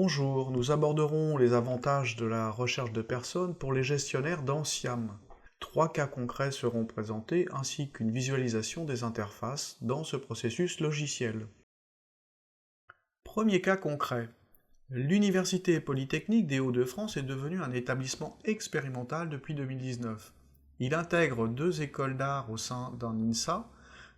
Bonjour, nous aborderons les avantages de la recherche de personnes pour les gestionnaires dans SIAM. 3 cas concrets seront présentés ainsi qu'une visualisation des interfaces dans ce processus logiciel. Premier cas concret. L'Université Polytechnique des Hauts-de-France est devenue un établissement expérimental depuis 2019. Il intègre 2 écoles d'art au sein d'un INSA.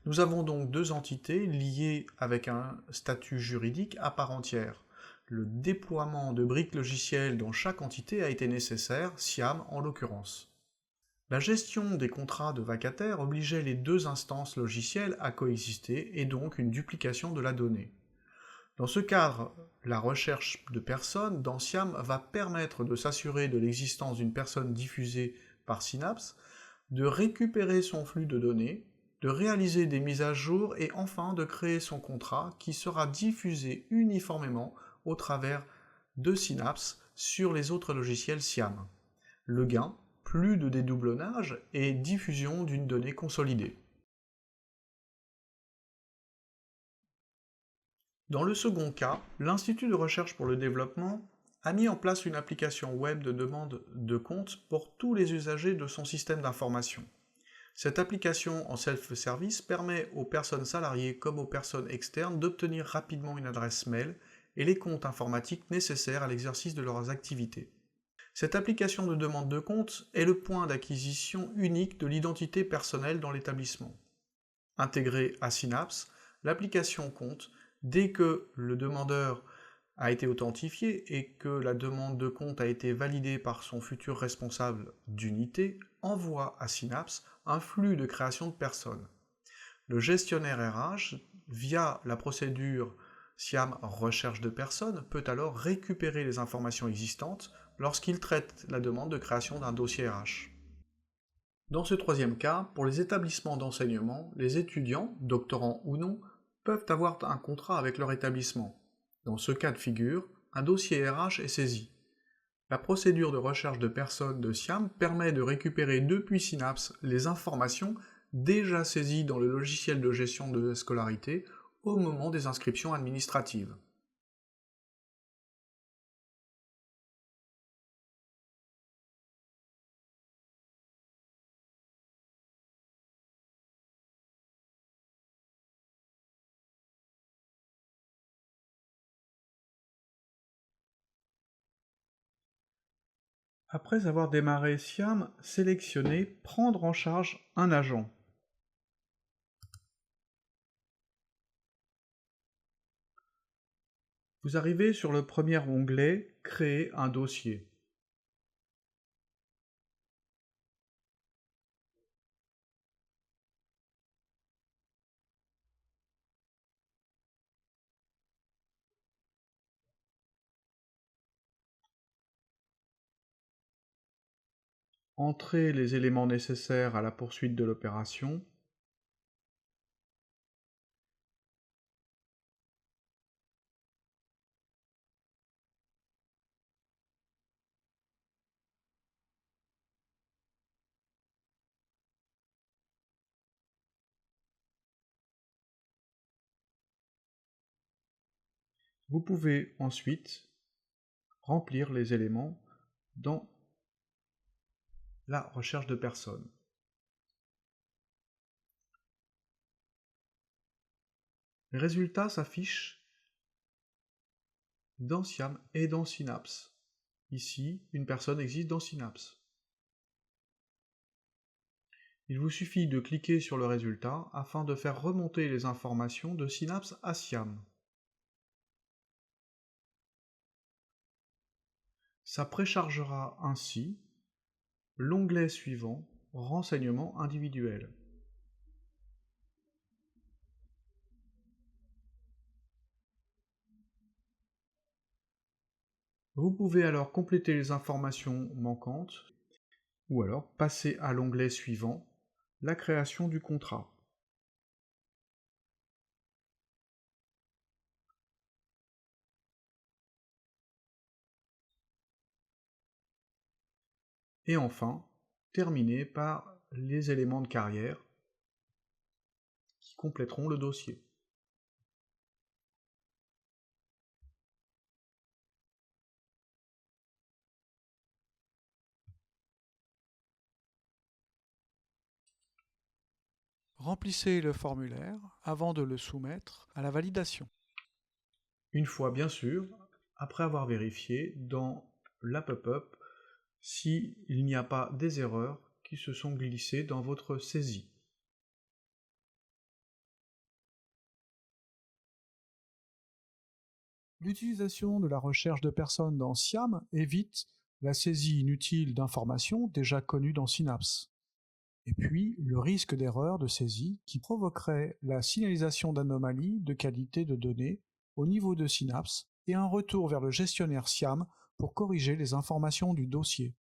Nous avons donc 2 entités liées avec un statut juridique à part entière. Le déploiement de briques logicielles dans chaque entité a été nécessaire, SIAM en l'occurrence. La gestion des contrats de vacataires obligeait les 2 instances logicielles à coexister et donc une duplication de la donnée. Dans ce cadre, la recherche de personnes dans SIAM va permettre de s'assurer de l'existence d'une personne diffusée par Synapse, de récupérer son flux de données, de réaliser des mises à jour et enfin de créer son contrat qui sera diffusé uniformément au travers de Synapse sur les autres logiciels SIAM. Le gain, plus de dédoublonnage et diffusion d'une donnée consolidée. Dans le second cas, l'Institut de recherche pour le développement a mis en place une application web de demande de compte pour tous les usagers de son système d'information. Cette application en self-service permet aux personnes salariées comme aux personnes externes d'obtenir rapidement une adresse mail et les comptes informatiques nécessaires à l'exercice de leurs activités. Cette application de demande de compte est le point d'acquisition unique de l'identité personnelle dans l'établissement. Intégrée à Synapse, l'application compte, dès que le demandeur a été authentifié et que la demande de compte a été validée par son futur responsable d'unité, envoie à Synapse un flux de création de personnes. Le gestionnaire RH, via la procédure SIAM recherche de personnes, peut alors récupérer les informations existantes lorsqu'il traite la demande de création d'un dossier RH. Dans ce troisième cas, pour les établissements d'enseignement, les étudiants, doctorants ou non, peuvent avoir un contrat avec leur établissement. Dans ce cas de figure, un dossier RH est saisi. La procédure de recherche de personnes de SIAM permet de récupérer depuis Synapse les informations déjà saisies dans le logiciel de gestion de la scolarité au moment des inscriptions administratives. Après avoir démarré SIAM, sélectionnez Prendre en charge un agent. Vous arrivez sur le premier onglet Créer un dossier. Entrez les éléments nécessaires à la poursuite de l'opération. Vous pouvez ensuite remplir les éléments dans la recherche de personnes. Les résultats s'affichent dans SIAM et dans Synapse. Ici, une personne existe dans Synapse. Il vous suffit de cliquer sur le résultat afin de faire remonter les informations de Synapse à SIAM. Ça préchargera ainsi l'onglet suivant, Renseignements individuels. Vous pouvez alors compléter les informations manquantes ou alors passer à l'onglet suivant, la création du contrat. Et enfin, terminer par les éléments de carrière qui compléteront le dossier. Remplissez le formulaire avant de le soumettre à la validation. Une fois, bien sûr, après avoir vérifié dans la pop-up s'il n'y a pas des erreurs qui se sont glissées dans votre saisie. L'utilisation de la recherche de personnes dans SIAM évite la saisie inutile d'informations déjà connues dans Synapse. Et puis, le risque d'erreur de saisie qui provoquerait la signalisation d'anomalies de qualité de données au niveau de Synapse et un retour vers le gestionnaire SIAM pour corriger les informations du dossier.